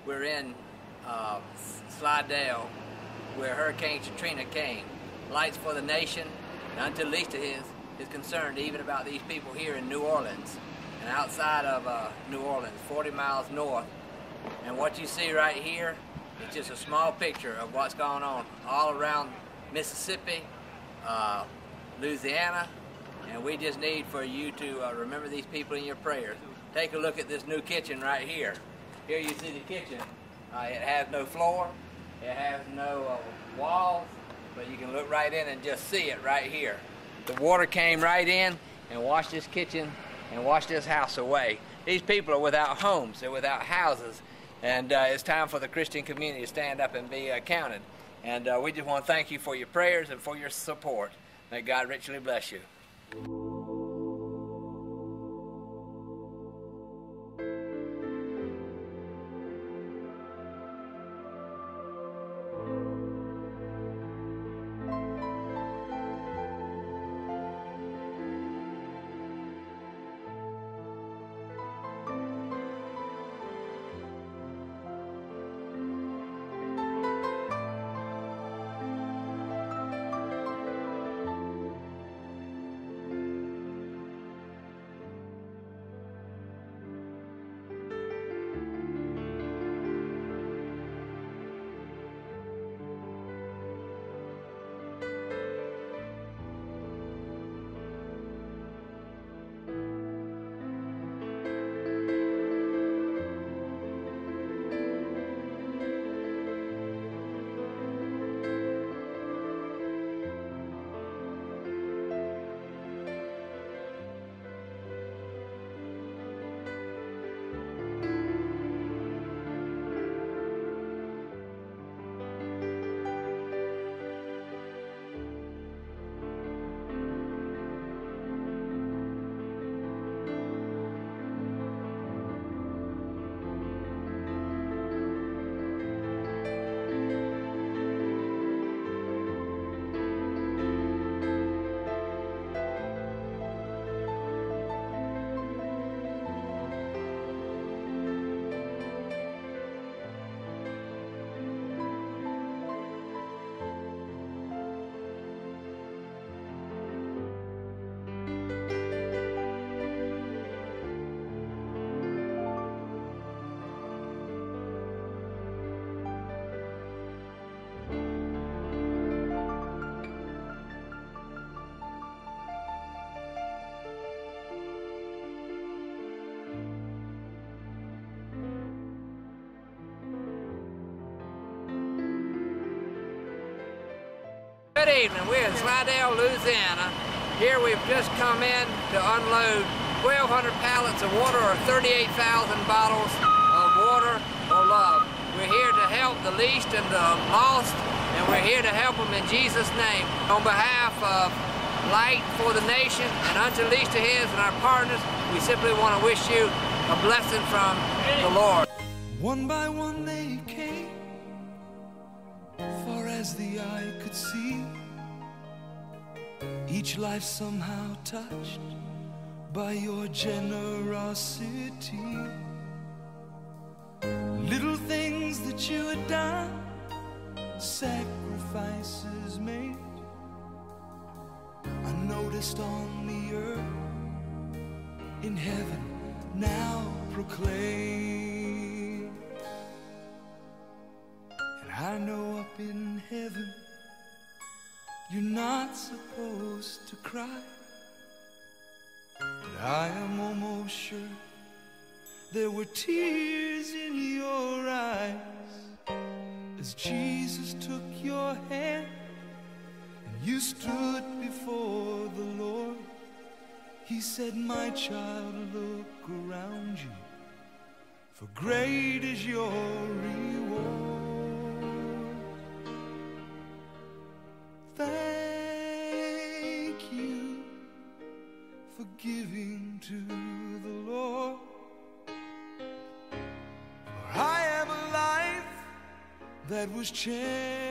We're in Slidell, where Hurricane Katrina came. Lights for the nation, and until least of his is concerned even about these people here in New Orleans and outside of New Orleans, 40 miles north. And what you see right here is just a small picture of what's going on all around Mississippi, Louisiana, and we just need for you to remember these people in your prayers. Take a look at this new kitchen right here. Here you see the kitchen. It has no floor, it has no walls, but you can look right in and just see it right here. The water came right in and washed this kitchen and washed this house away. These people are without homes, they're without houses, and it's time for the Christian community to stand up and be counted. And we just want to thank you for your prayers and for your support. May God richly bless you. Good evening. We're in Slidell, Louisiana. Here we've just come in to unload 1,200 pallets of water or 38,000 bottles of water for love. We're here to help the least and the lost, and we're here to help them in Jesus' name. On behalf of Light for the Nation and Unto Least of His and our partners, we simply want to wish you a blessing from the Lord. One by one they came, far as the eye could see, each life somehow touched by your generosity. Little things that you had done, sacrifices made, I noticed on the earth, in heaven now proclaim. And I know up in heaven you're not supposed to cry, but I am almost sure there were tears in your eyes as Jesus took your hand and you stood before the Lord. He said, my child, look around you, for great is your reward. Thank you for giving to the Lord, for I have a life that was changed